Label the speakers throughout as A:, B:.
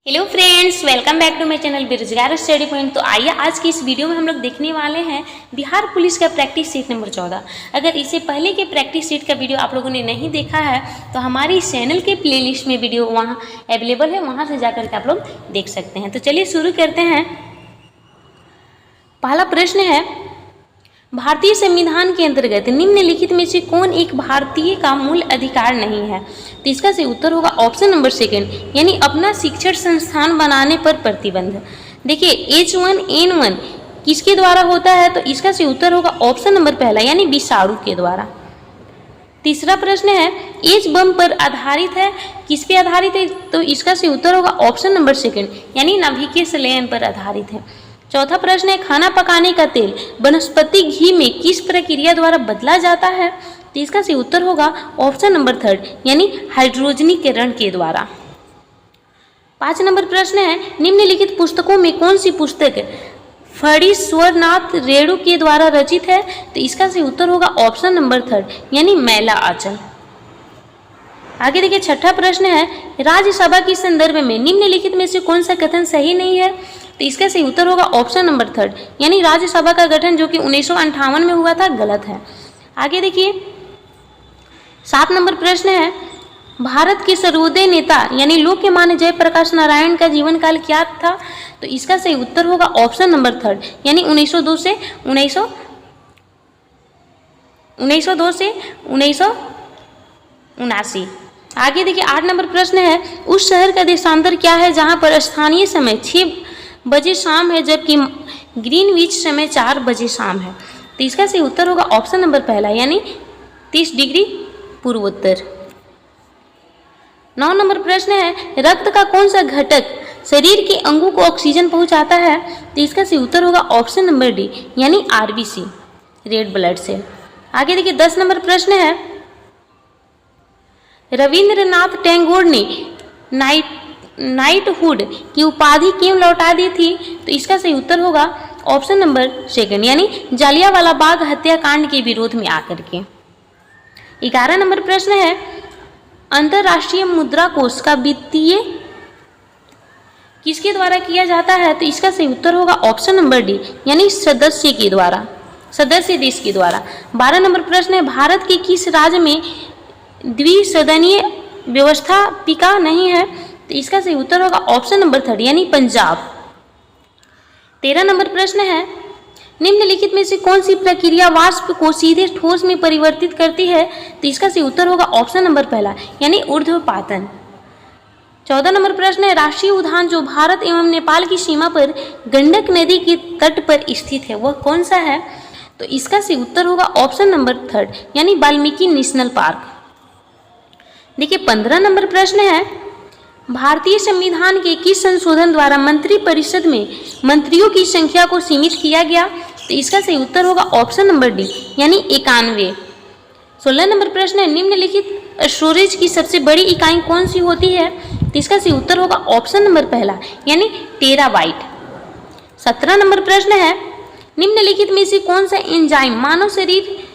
A: Hello friends, welcome back to my channel बेरोजगार study point. तो आइए आज की इस वीडियो में हम लोग देखने वाले हैं बिहार पुलिस का प्रैक्टिस सीट नंबर 14। अगर इससे पहले के प्रैक्टिस सीट का वीडियो आप लोगों ने नहीं देखा है तो हमारी इस चैनल के प्लेलिस्ट में वीडियो वहाँ अवेलेबल है, वहाँ से जाकर के आप लोग देख सकते हैं। तो चलिए शुरू करते हैं। पहला प्रश्न है, भारतीय संविधान के अंतर्गत निम्नलिखित में से कौन एक भारतीय का मूल अधिकार नहीं है? तो इसका सही उत्तर होगा ऑप्शन नंबर सेकंड, यानी अपना शिक्षण संस्थान बनाने पर प्रतिबंध। देखिए H1N1 किसके द्वारा होता है? तो इसका सही उत्तर होगा ऑप्शन नंबर पहला, यानी विषाणु के द्वारा। तीसरा प्रश्न है, एच बम पर आधारित है, किस पे आधारित है? तो इसका सही उत्तर होगा ऑप्शन नंबर सेकंड, यानी नाभिकीय संलयन पर आधारित है। चौथा प्रश्न है, खाना पकाने का तेल वनस्पति घी में किस प्रक्रिया द्वारा बदला जाता है? तो इसका सही उत्तर होगा ऑप्शन नंबर थर्ड, यानी हाइड्रोजनीकरण के द्वारा। 5 नंबर प्रश्न है, निम्नलिखित पुस्तकों में कौन सी पुस्तक फणीश्वरनाथ रेणु के द्वारा रचित है? तो इसका सही उत्तर होगा ऑप्शन नंबर थर्ड, यानी मैला आंचल। आगे देखिए, छठा प्रश्न है, राज्यसभा के संदर्भ में निम्नलिखित में से कौन सा कथन सही नहीं है? तो इसका सही उत्तर होगा ऑप्शन नंबर थर्ड, यानी राज्यसभा का गठन जो कि 1958 में हुआ था, गलत है। आगे देखिए, 7 नंबर प्रश्न है, भारत के सर्वोदय नेता यानी लोकमान्य जयप्रकाश नारायण का जीवन काल क्या था? तो इसका सही उत्तर होगा ऑप्शन नंबर थर्ड, यानी 1902 से 1979। आगे देखिए, 8 नंबर प्रश्न है, उस शहर का देशांतर क्या है जहां पर स्थानीय समय 6 बजे शाम है जबकि ग्रीनविच समय 4 बजे शाम है? तो इसका सही उत्तर होगा ऑप्शन नंबर पहला, यानी 30 डिग्री पूर्वोत्तर। 9 नंबर प्रश्न है, रक्त का कौन सा घटक शरीर के अंगों को ऑक्सीजन पहुंचाता है? तो इसका सही उत्तर होगा ऑप्शन नंबर डी, यानी आरबीसी, रेड ब्लड सेल। आगे देखिए, 10 नंबर प्रश्न है, रविंद्रनाथ टैगोर ने नाइटहुड की उपाधि क्यों लौटा दी थी? तो इसका सही उत्तर होगा ऑप्शन नंबर सेकंड, यानी जालियांवाला बाग हत्याकांड के विरोध में आकर के। 11 नंबर प्रश्न है, अंतर्राष्ट्रीय मुद्रा कोष का वित्तीय किसके द्वारा किया जाता है? तो इसका सही उत्तर होगा ऑप्शन नंबर डी, यानी सदस्य के द्वारा, सदस्य देश के द्वारा। 12 नंबर प्रश्न है, भारत के किस राज्य में द्विसदनीय व्यवस्थापिका नहीं है? तो इसका सही उत्तर होगा ऑप्शन नंबर थर्ड, यानी पंजाब। 13 नंबर प्रश्न है, निम्नलिखित में से कौन सी प्रक्रिया वाष्प को सीधे ठोस में परिवर्तित करती है? तो इसका सही उत्तर होगा ऑप्शन नंबर पहला, यानी ऊर्ध्वपातन। 14 नंबर प्रश्न है, राष्ट्रीय उद्यान जो भारत एवं नेपाल की सीमा पर गंडक नदी के तट पर स्थित है वह कौन सा है? तो इसका सही उत्तर होगा ऑप्शन नंबर थर्ड, यानी वाल्मीकि नेशनल पार्क। देखिए, 15 नंबर प्रश्न है, भारतीय संविधान के किस संशोधन द्वारा मंत्रिपरिषद में मंत्रियों की संख्या को सीमित किया गया? तो इसका सही उत्तर होगा ऑप्शन नंबर डी, यानी 91। 16 नंबर प्रश्न है, निम्नलिखित स्टोरेज की सबसे बड़ी इकाई कौन सी होती है? तो इसका सही उत्तर होगा ऑप्शन नंबर पहला, यानी टेराबाइट। 17 नंबर प्रश्न है, निम्नलिखित में से कौन सा एंजाइम मानव शरीर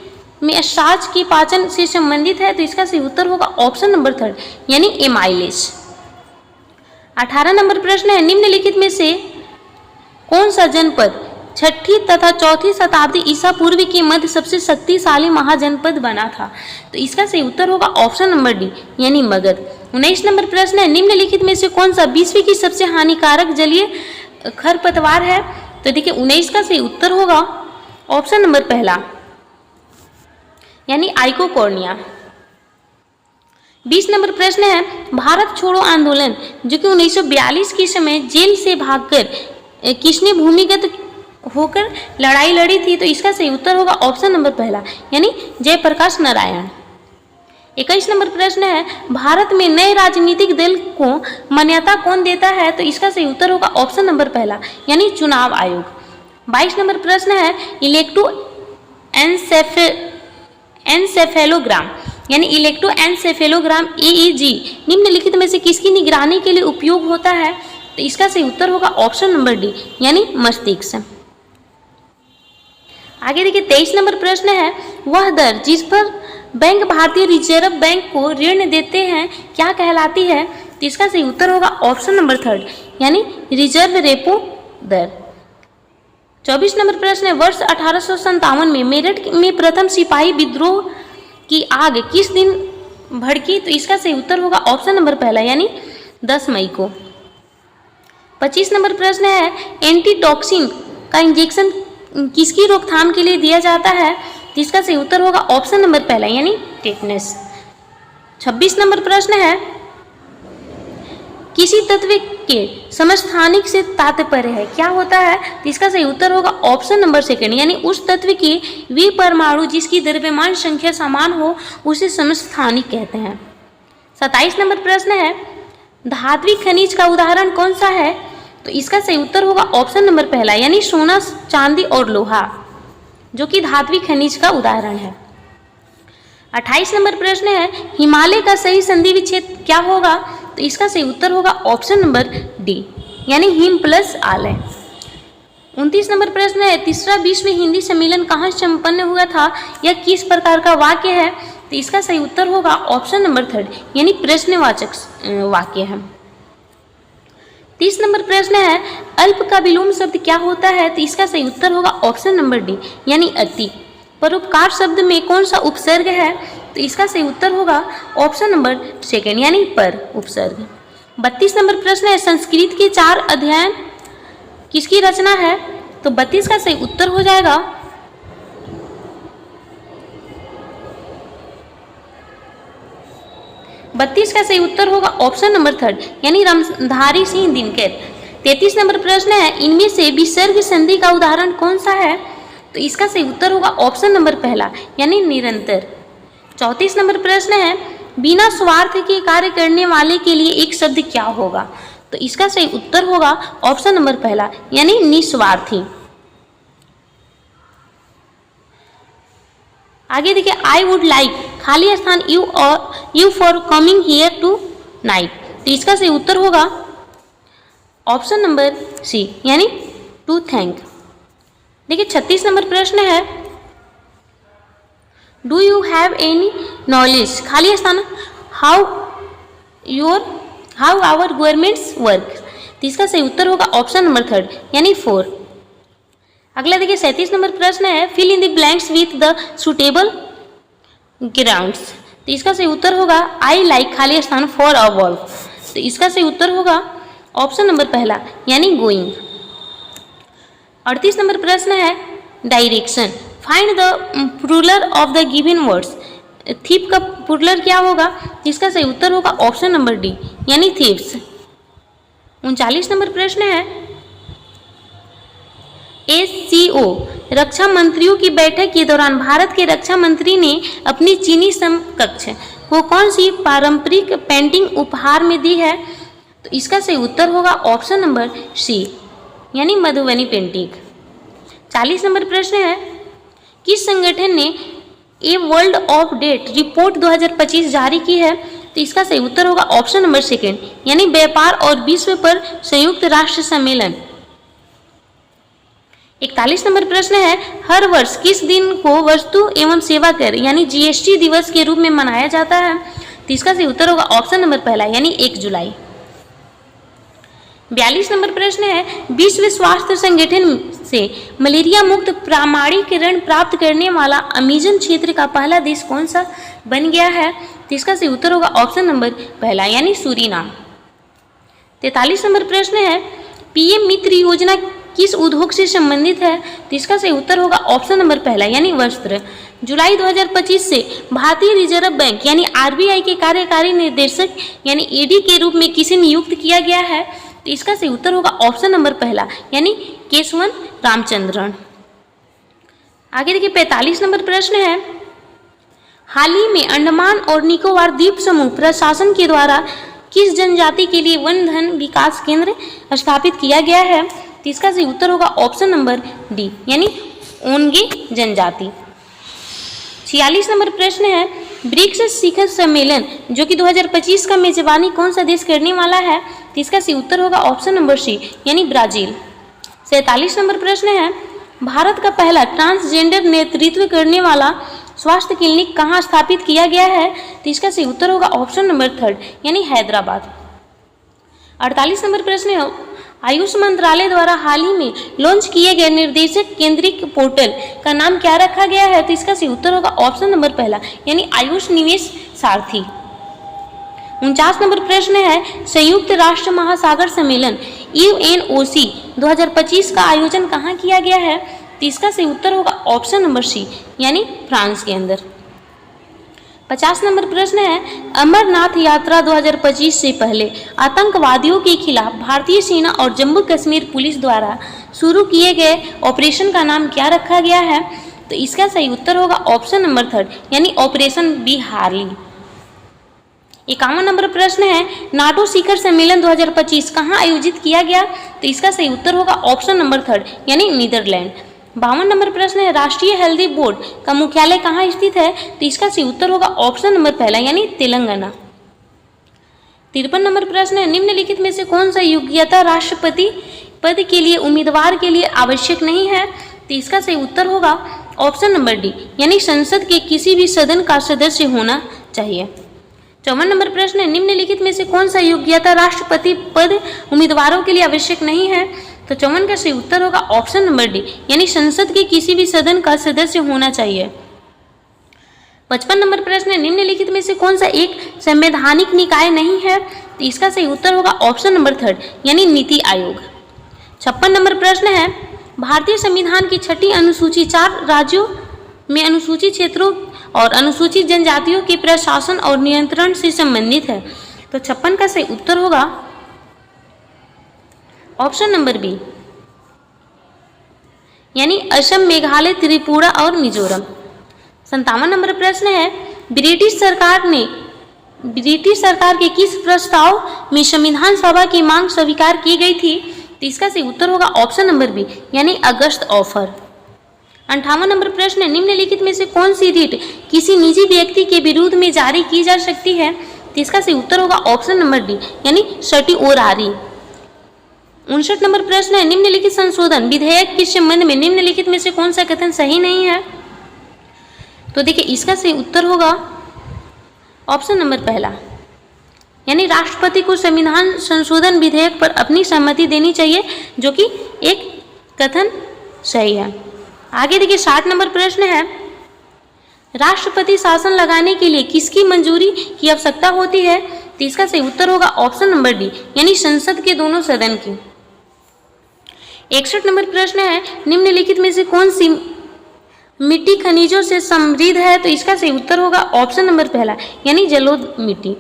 A: में स्टार्च के पाचन से संबंधित है? तो इसका सही उत्तर होगा ऑप्शन नंबर थर्ड, यानी एमाइलेज। 18 नंबर प्रश्न है, निम्नलिखित में से कौन सा जनपद 6ठी तथा 4ठी शताब्दी ईसा पूर्व के मध्य सबसे शक्तिशाली महाजनपद बना था? तो इसका सही उत्तर होगा ऑप्शन नंबर डी, यानी मगध। 19 नंबर प्रश्न है, निम्नलिखित में से कौन सा विश्व की सबसे हानिकारक जलीय खरपतवार है? तो देखिए, 19 का सही उत्तर होगा ऑप्शन नंबर पहला, यानी आइकोकॉर्निया। 20 नंबर प्रश्न है, भारत छोड़ो आंदोलन जो कि 1942 के समय जेल से भागकर किसने भूमिगत होकर लड़ाई लड़ी थी? तो इसका सही उत्तर होगा ऑप्शन नंबर पहला, यानी जयप्रकाश नारायण। 21 नंबर प्रश्न है, भारत में नए राजनीतिक दल को मान्यता कौन देता है? तो इसका सही उत्तर होगा ऑप्शन नंबर पहला, यानी चुनाव आयोग। 22 नंबर प्रश्न है, इलेक्ट्रोएन्सेफेलोग्राम यानी इलेक्ट्रोएन्सेफेलोग्राम EEG निम्नलिखित में से किसकी निगरानी के लिए उपयोग होता है? तो इसका सही उत्तर होगा ऑप्शन नंबर डी, यानी मस्तिष्क। आगे देखिए, 23 नंबर प्रश्न है, वह दर जिस पर बैंक भारतीय रिजर्व बैंक को ऋण देते हैं क्या कहलाती है? तो तो इसका सही उत्तर होगा ऑप्शन नंबर थर्ड, यानी रिजर्व रेपो दर। 24 नंबर प्रश्न है, वर्ष 1857 में मेरठ में प्रथम सिपाही विद्रोह की आग किस दिन भड़की? तो इसका सही उत्तर होगा ऑप्शन नंबर पहला, यानी 10 मई को। 25 नंबर प्रश्न है, एंटीटॉक्सिन का इंजेक्शन किसकी रोकथाम के लिए दिया जाता है? जिसका सही उत्तर होगा ऑप्शन नंबर पहला, यानी टेटनस। 26 नंबर प्रश्न है, किसी तत्व के समस्थानिक से तात्पर्य है, क्या होता है? तो इसका सही उत्तर होगा ऑप्शन नंबर सेकंड, यानी उस तत्व के वे परमाणु जिसकी द्रव्यमान संख्या समान हो उसे समस्थानिक कहते हैं। 27 नंबर प्रश्न है, धात्विक खनिज का उदाहरण कौन सा है? तो इसका सही उत्तर होगा ऑप्शन नंबर पहला, यानी सोना, चांदी और लोहा, जो कि धात्विक खनिज का उदाहरण है। 28 नंबर प्रश्न है, हिमालय का सही संधि विच्छेद क्या होगा? तो इसका सही उत्तर होगा ऑप्शन नंबर डी, यानी हिम प्लस आलय। 29 नंबर प्रश्न है, तीसरा विश्व हिंदी सम्मेलन कहाँ संपन्न हुआ था? यह किस प्रकार का वाक्य है? तो इसका सही उत्तर होगा ऑप्शन नंबर थर्ड, यानी प्रश्नवाचक वाक्य है। 30 नंबर प्रश्न है, अल्प का विलोम शब्द क्या होता है? तो इसका सही उत्तर होगा ऑप्शन नंबर डी, यानी अति। परोपकार शब्द में कौन सा उपसर्ग है? तो इसका सही उत्तर होगा ऑप्शन नंबर सेकंड, यानी पर उपसर्ग। 32 नंबर प्रश्न है, संस्कृत के 4 अध्ययन किसकी रचना है? तो 32 का सही उत्तर हो जाएगा 32 का सही उत्तर होगा ऑप्शन नंबर थर्ड, यानी रामधारी सिंह दिनकर। 33 नंबर प्रश्न है, इनमें से विसर्ग संधि का उदाहरण कौन सा है? तो इसका सही उत्तर होगा ऑप्शन नंबर पहला, यानी निरंतर। 34 नंबर प्रश्न है, बिना स्वार्थ के कार्य करने वाले के लिए एक शब्द क्या होगा? तो इसका सही उत्तर होगा ऑप्शन नंबर पहला, यानी निस्वार्थी। आगे देखिए, आई वुड लाइक खाली स्थान you for coming here tonight. तो इसका सही उत्तर होगा ऑप्शन नंबर सी, यानी टू थैंक। देखिए 36 नंबर प्रश्न है, do you have any knowledge खाली स्थान हाउ आवर गवर्नमेंट्स वर्क। तो इसका सही उत्तर होगा ऑप्शन नंबर थर्ड, यानी 4। अगला देखिए 37 नंबर प्रश्न है, fill in the blanks with the suitable grounds. तो इसका सही उत्तर होगा आई लाइक खाली स्थान फॉर अ वॉल्फ। तो इसका सही उत्तर होगा ऑप्शन नंबर पहला, यानी गोइंग। 38 नंबर प्रश्न है, direction find the plural of the given words. Thief का प्लूरल क्या होगा? इसका सही उत्तर होगा ऑप्शन नंबर डी, यानी थीव्स। 39 नंबर प्रश्न है, SCO रक्षा मंत्रियों की बैठक के दौरान भारत के रक्षा मंत्री ने अपनी चीनी समकक्ष को कौन सी पारंपरिक पेंटिंग उपहार में दी है? तो इसका सही उत्तर होगा ऑप्शन नंबर सी, यानी मधुबनी पेंटिंग। 40 नंबर प्रश्न है, किस संगठन ने a world of date report 2025 जारी की है? तो इसका सही उत्तर होगा ऑप्शन नंबर सेकेंड, यानी व्यापार और विश्व पर संयुक्त राष्ट्र सम्मेलन। 41 नंबर प्रश्न है, हर वर्ष किस दिन को वस्तु एवं सेवा कर यानी GST दिवस के रूप में मनाया जाता है? तो इसका सही उत्तर होगा ऑप्शन नंबर पहला, यानी 1 जुलाई। 42 नंबर प्रश्न है, विश्व स्वास्थ्य संगठन से मलेरिया मुक्त प्रमाणीकरण प्राप्त करने वाला अमेजन क्षेत्र का पहला देश कौन सा बन गया है? तो इसका सही उत्तर होगा ऑप्शन नंबर पहला, यानी सूरीनाम। 43 नंबर प्रश्न है, PM मित्र योजना किस उद्योग से संबंधित है? तो इसका सही उत्तर होगा ऑप्शन नंबर पहला, यानी वस्त्र। जुलाई 2025 से भारतीय रिजर्व बैंक यानी RBI के कार्यकारी निर्देशक यानी AD के रूप में किसे नियुक्त किया गया है? तो इसका सही उत्तर होगा ऑप्शन नंबर पहला, यानी केशवन रामचंद्रन। आगे देखिए 45 नंबर प्रश्न है, हाल ही में अंडमान और निकोबार द्वीप समूह प्रशासन के द्वारा किस जनजाति के लिए वन धन विकास केंद्र स्थापित किया गया है? तो इसका सही उत्तर होगा ऑप्शन नंबर डी, यानी ओनगे जनजाति। 46 नंबर प्रश्न है, ब्रिक्स शिखर सम्मेलन जो कि 2025 का मेजबानी कौन सा देश करने वाला है? तो इसका सही उत्तर होगा ऑप्शन नंबर सी, यानी ब्राजील। 47 नंबर प्रश्न है, भारत का पहला ट्रांसजेंडर नेतृत्व करने वाला स्वास्थ्य क्लिनिक कहाँ स्थापित किया गया है? तो इसका सही उत्तर होगा ऑप्शन नंबर थर्ड, यानी हैदराबाद। 48 नंबर प्रश्न है, आयुष मंत्रालय द्वारा हाल ही में लॉन्च किए गए निर्देशक केंद्रित पोर्टल का नाम क्या रखा गया है? तो इसका सही उत्तर होगा ऑप्शन नंबर पहला, यानी आयुष निवेश सारथी। 49 नंबर प्रश्न है, संयुक्त राष्ट्र महासागर सम्मेलन UNOC 2025 का आयोजन कहाँ किया गया है? तो इसका सही उत्तर होगा ऑप्शन नंबर सी, यानी फ्रांस के अंदर। 50 नंबर प्रश्न है, अमरनाथ यात्रा 2025 से पहले आतंकवादियों के खिलाफ भारतीय सेना और जम्मू कश्मीर पुलिस द्वारा शुरू किए गए ऑपरेशन का नाम क्या रखा गया है? तो इसका सही उत्तर होगा ऑप्शन नंबर थर्ड, यानी ऑपरेशन बिहारली। 51 नंबर प्रश्न है, नाटो शिखर सम्मेलन 2025 कहाँ आयोजित किया गया? तो इसका सही उत्तर होगा ऑप्शन नंबर थर्ड, यानी नीदरलैंड। 52 नंबर प्रश्न है, राष्ट्रीय हल्दी बोर्ड का मुख्यालय कहाँ स्थित है? तो इसका सही उत्तर होगा ऑप्शन नंबर पहला, यानी तेलंगाना। 53 नंबर प्रश्न है, निम्नलिखित में से कौन सा योग्यता राष्ट्रपति पद के लिए उम्मीदवार के लिए आवश्यक नहीं है? तो इसका सही उत्तर होगा ऑप्शन नंबर डी, यानी संसद के किसी भी सदन का सदस्य होना चाहिए। 54 नंबर प्रश्न है, निम्नलिखित में से कौन सा योग्यता राष्ट्रपति पद उम्मीदवारों के लिए आवश्यक नहीं है? तो 54 का सही उत्तर होगा ऑप्शन नंबर डी, यानी संसद के किसी भी सदन का सदस्य होना चाहिए। 55 नंबर प्रश्न है, निम्नलिखित में से कौन सा एक संवैधानिक निकाय नहीं है? तो इसका सही उत्तर होगा ऑप्शन नंबर थर्ड, यानी नीति आयोग। 56 नंबर प्रश्न है, भारतीय संविधान की 6ठी अनुसूची 4 राज्यों में अनुसूचित क्षेत्रों और अनुसूचित जनजातियों के प्रशासन और नियंत्रण से संबंधित है। तो 56 का सही उत्तर होगा ऑप्शन नंबर बी, यानी असम, मेघालय, त्रिपुरा और मिजोरम। 57 नंबर प्रश्न है, ब्रिटिश सरकार के किस प्रस्ताव में संविधान सभा की मांग स्वीकार की गई थी? तो इसका सही उत्तर होगा ऑप्शन नंबर बी, यानी अगस्त ऑफर। 58 नंबर प्रश्न है, निम्नलिखित में से कौन सी रीट किसी निजी व्यक्ति के विरुद्ध में जारी की जा सकती है? तो इसका सही उत्तर होगा ऑप्शन नंबर डी, यानी सर्टिओरारी। 59 नंबर प्रश्न है, निम्नलिखित संशोधन विधेयक के संबंध में निम्नलिखित में से कौन सा कथन सही नहीं है? तो देखिए इसका सही उत्तर होगा ऑप्शन नंबर पहला, यानी राष्ट्रपति को संविधान संशोधन विधेयक पर अपनी सहमति देनी चाहिए, जो कि एक कथन सही है। आगे देखिए 60 नंबर प्रश्न है, राष्ट्रपति शासन लगाने के लिए किसकी मंजूरी की आवश्यकता होती है? तो इसका सही उत्तर होगा ऑप्शन नंबर डी, यानी संसद के दोनों सदन की। 61 नंबर प्रश्न है, निम्नलिखित में से कौन सी मिट्टी खनिजों से समृद्ध है? तो इसका सही उत्तर होगा ऑप्शन नंबर पहला, यानी जलोढ़ मिट्टी।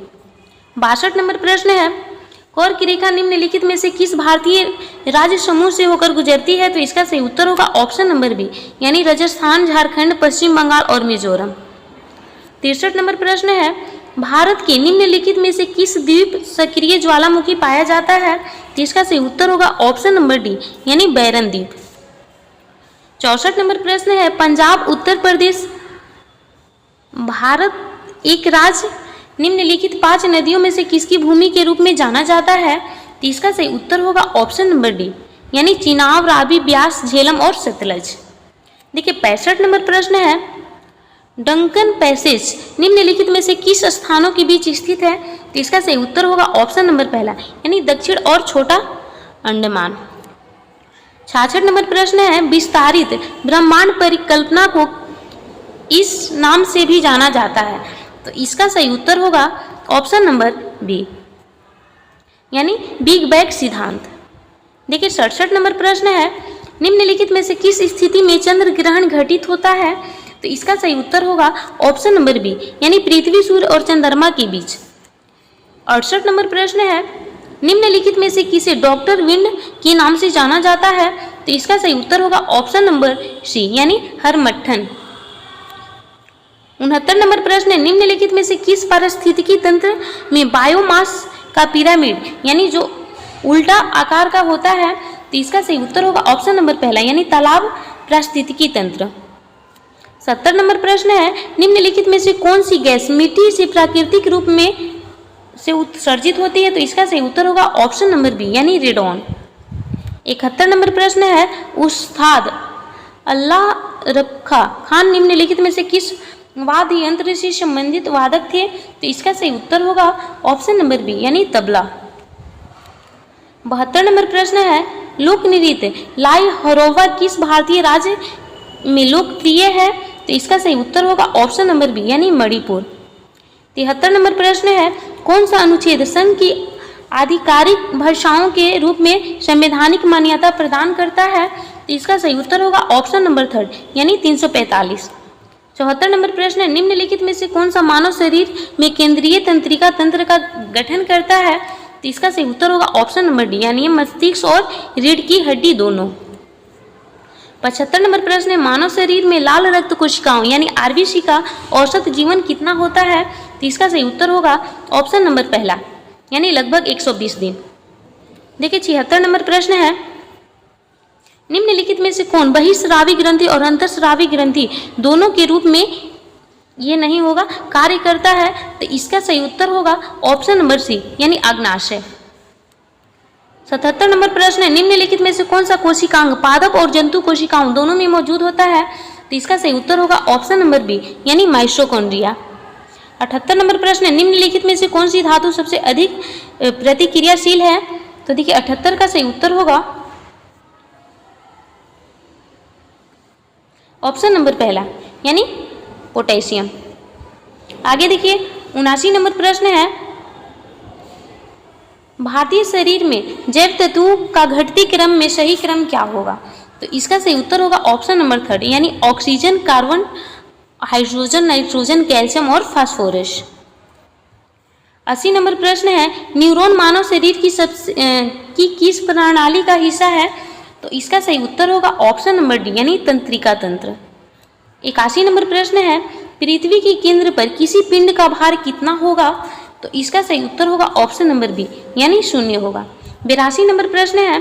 A: 62 नंबर प्रश्न है, कौर की रेखा निम्नलिखित में से किस भारतीय राज्य समूह से होकर गुजरती है? तो इसका सही उत्तर होगा ऑप्शन नंबर बी, यानी राजस्थान, झारखंड, पश्चिम बंगाल और मिजोरम। 63 नंबर प्रश्न है, भारत के निम्नलिखित में से किस द्वीप सक्रिय ज्वालामुखी पाया जाता है? तो इसका सही उत्तर होगा ऑप्शन नंबर डी, यानी बैरन द्वीप। 64 नंबर प्रश्न है, पंजाब, उत्तर प्रदेश, भारत एक राज्य निम्नलिखित 5 नदियों में से किसकी भूमि के रूप में जाना जाता है? तो इसका सही उत्तर होगा ऑप्शन नंबर डी, यानी चिनाब, रावी, ब्यास, झेलम और सतलज। देखिए 65 नंबर प्रश्न है, डंकन पैसेज निम्नलिखित में से किस स्थानों के बीच स्थित है? तो इसका सही उत्तर होगा ऑप्शन नंबर पहला, यानी दक्षिण और छोटा अंडमान। 66 नंबर प्रश्न है, विस्तारित ब्रह्मांड परिकल्पना को इस नाम से भी जाना जाता है? तो इसका सही उत्तर होगा ऑप्शन नंबर बी, यानी बिग बैंग सिद्धांत। देखिए 67 नंबर प्रश्न है, निम्नलिखित में से किस स्थिति में चंद्र ग्रहण घटित होता है? तो इसका सही उत्तर होगा ऑप्शन नंबर बी, यानी पृथ्वी, सूर्य और चंद्रमा के बीच। 68 नंबर प्रश्न है, निम्नलिखित में से किसे डॉक्टर विंड के नाम से जाना जाता है? तो इसका सही उत्तर होगा ऑप्शन नंबर सी, यानी हरमट्ठन। 69 नंबर प्रश्न है, निम्नलिखित में से किस पारिस्थितिकी तंत्र में बायोमास का पिरामिड यानी जो उल्टा आकार का होता है? तो इसका सही उत्तर होगा ऑप्शन नंबर पहला, यानी तालाब पारिस्थितिकी तंत्र। 70 नंबर प्रश्न है, निम्नलिखित में से कौन सी गैस मिट्टी से प्राकृतिक रूप में से उत्सर्जित होती है? तो इसका सही उत्तर होगा ऑप्शन नंबर बी, यानी रेडॉन। 71 नंबर प्रश्न है, उस्ताद अल्लाह रखा खान निम्नलिखित में से किस वाद्य यंत्र से संबंधित वादक थे? तो इसका सही उत्तर होगा ऑप्शन नंबर बी, यानी तबला। 72 नंबर प्रश्न है लोक नृत्य लाई हरोवा किस भारतीय राज्य में लोकप्रिय है? तो इसका सही उत्तर होगा ऑप्शन नंबर बी यानी मणिपुर। 73 नंबर प्रश्न है कौन सा अनुच्छेद संघ की आधिकारिक भाषाओं के रूप में संवैधानिक मान्यता प्रदान करता है? तो इसका सही उत्तर होगा ऑप्शन नंबर 3 यानी 345। 74 नंबर प्रश्न है निम्नलिखित में से कौन सा मानव शरीर में केंद्रीय तंत्रिका तंत्र का गठन करता है? तो इसका सही उत्तर होगा ऑप्शन नंबर डी यानी मस्तिष्क और रीढ़ की हड्डी दोनों। 75 नंबर प्रश्न है मानव शरीर में लाल रक्त कोशिकाओं यानी आरबीसी का औसत जीवन कितना होता है? तो इसका सही उत्तर होगा ऑप्शन नंबर पहला यानी लगभग 120 दिन। देखिए 76 नंबर प्रश्न है निम्नलिखित में से कौन बहिस्रावी ग्रंथि और अंतःस्रावी ग्रंथि दोनों के रूप में ये नहीं होगा कार्य करता है? तो इसका सही उत्तर होगा ऑप्शन नंबर सी यानी अग्नाशय। 77 नंबर प्रश्न है निम्नलिखित में से कौन सा कोशिकांग पादप और जंतु कोशिकाओं दोनों में मौजूद होता है? तो इसका सही उत्तर होगा ऑप्शन नंबर बी यानी माइटोकॉन्ड्रिया। 78 नंबर प्रश्न है निम्नलिखित में से कौन सी धातु सबसे अधिक प्रतिक्रियाशील है? तो देखिए 78 का सही उत्तर होगा ऑप्शन नंबर पहला यानी पोटेशियम। आगे देखिए 79 नंबर प्रश्न है भारतीय शरीर में जैव तत्वों का घटती क्रम में सही क्रम क्या होगा? तो इसका सही उत्तर होगा ऑप्शन नंबर 3 यानी oxygen carbon hydrogen nitrogen calcium और फास्फोरस। 80 नंबर प्रश्न है न्यूरॉन मानव शरीर की किस प्रणाली का हिस्सा है? तो इसका सही उत्तर होगा ऑप्शन नंबर डी यानी तंत्रिका तंत्र। 81 नंबर प्रश्न है पृथ्वी के केंद्र पर किसी पिंड का भार कितना होगा? तो इसका सही उत्तर होगा ऑप्शन नंबर बी यानी 0 होगा। 82 नंबर प्रश्न है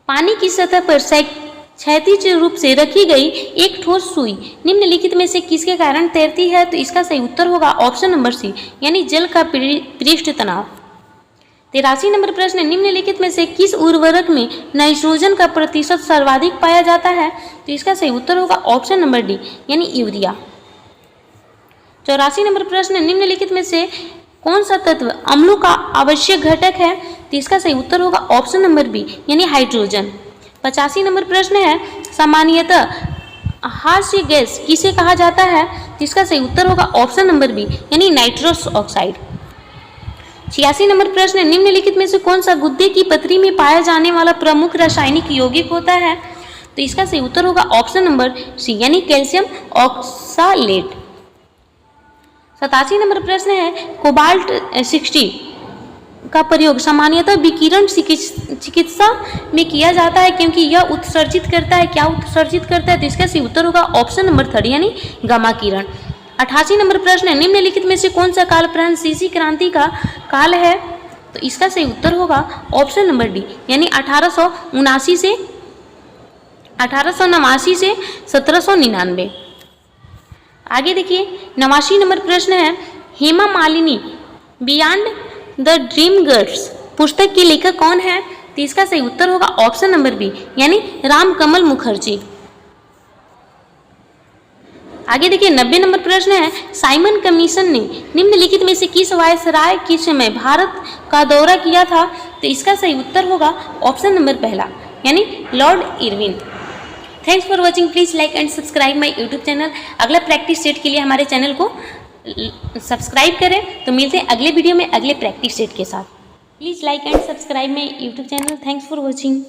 A: पानी की सतह पर क्षैतिज रूप से रखी गई एक ठोस सुई निम्नलिखित में से किसके कारण तैरती है? तो इसका सही उत्तर होगा ऑप्शन नंबर सी यानी जल का पृष्ठ तनाव। 83 नंबर प्रश्न है निम्नलिखित में से किस उर्वरक में नाइट्रोजन का प्रतिशत सर्वाधिक पाया जाता है? तो इसका सही उत्तर होगा ऑप्शन नंबर डी यानी यूरिया। 84 नंबर प्रश्न है निम्नलिखित में से कौन सा तत्व अम्लों का आवश्यक घटक है? तो इसका सही उत्तर होगा ऑप्शन नंबर बी यानी हाइड्रोजन। 85 नंबर प्रश्न है सामान्यतः हास्य गैस किसे कहा जाता है? तो इसका सही उत्तर होगा ऑप्शन नंबर बी यानी नाइट्रस ऑक्साइड। 86 नंबर प्रश्न है निम्नलिखित में से कौन सा गुर्दे की पथरी में पाया जाने वाला प्रमुख रासायनिक यौगिक होता है? तो इसका सही उत्तर होगा ऑप्शन नंबर सी यानी कैल्शियम ऑक्सालेट। 87 नंबर प्रश्न है कोबाल्ट 60 का प्रयोग सामान्यतः विकिरण चिकित्सा में किया जाता है क्योंकि यह उत्सर्जित करता है क्या उत्सर्जित करता है? तो इसका सही उत्तर होगा ऑप्शन नंबर 3 यानी गामा किरण। 88 नंबर प्रश्न है निम्नलिखित में से कौन सा काल फ्रांसीसी क्रांति का काल है? तो इसका सही उत्तर होगा ऑप्शन नंबर डी यानी 1879 से 1799। आगे देखिए 89 नंबर प्रश्न है Hema Malini beyond the dream girls पुस्तक के लेखक कौन है? तो इसका सही उत्तर होगा ऑप्शन नंबर बी यानी रामकमल मुखर्जी। आगे देखिए 90 नंबर प्रश्न है साइमन कमीशन ने निम्नलिखित में से किस वायसराय के समय भारत का दौरा किया था? तो इसका सही उत्तर होगा ऑप्शन नंबर पहला यानी Lord Irwin. Thanks for watching. Please like and subscribe my YouTube channel. अगला प्रैक्टिस सेट के लिए हमारे चैनल को सब्सक्राइब करें। तो मिलते हैं अगले वीडियो में अगले प्रैक्टिस सेट के साथ। Please like and subscribe my YouTube channel. Thanks for watching.